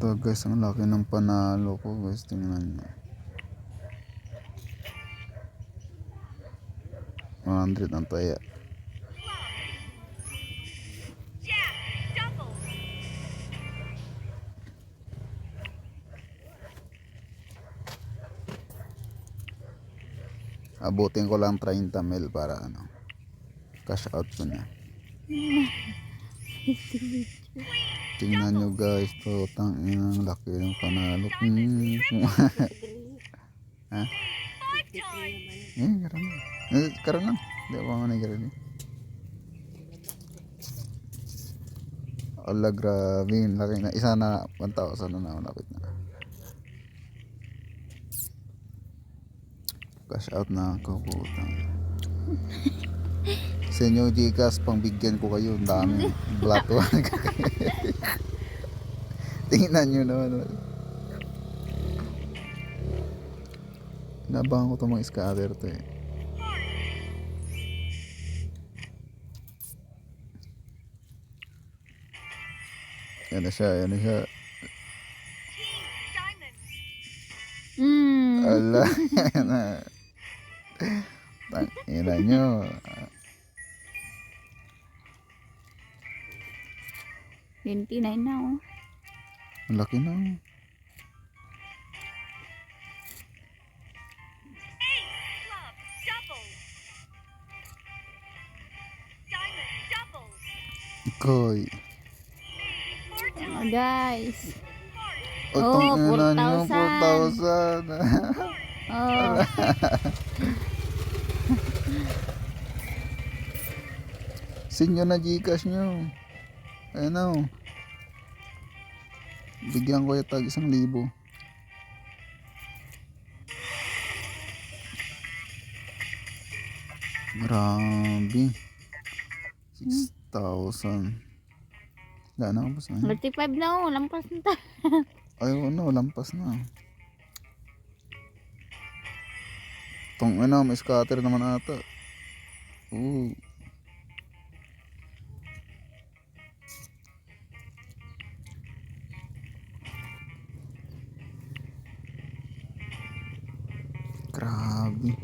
Ito guys, ang laki ng panalo ko guys, tingnan nyo. 100 ang taya. Abutin ko lang 30 mil para ano, cash out ko na. Tingnan nyo guys, to tangin ang laki ng panalo. Ha? Karan lang. Hindi ako manigaran eh. Ala grabe, laki na. Isa na 1,000 na malapit na. Cash out na ako, putang. Sa inyo Gcash, pangbigyan ko kayo, ang dami. Black one. Tingnan nyo naman. Inabangan ko itong mga scatter to eh. Yan na siya, yan na siya. Ala, yan na. Tangina nyo. $29 na oh. Ang laki na. Ikoy. Oh, guys. Oh, 4,000. 4,000. Oh. Sinyo na Gcash nyo. Ayun na oh. Bigyan ko yung tag 1,000. Grabe. 6,000. Wala na ako na. 35 na oh. Lampas na tayo. Ayaw na, lampas na. Tong ano, may scatter naman ata. Grabe.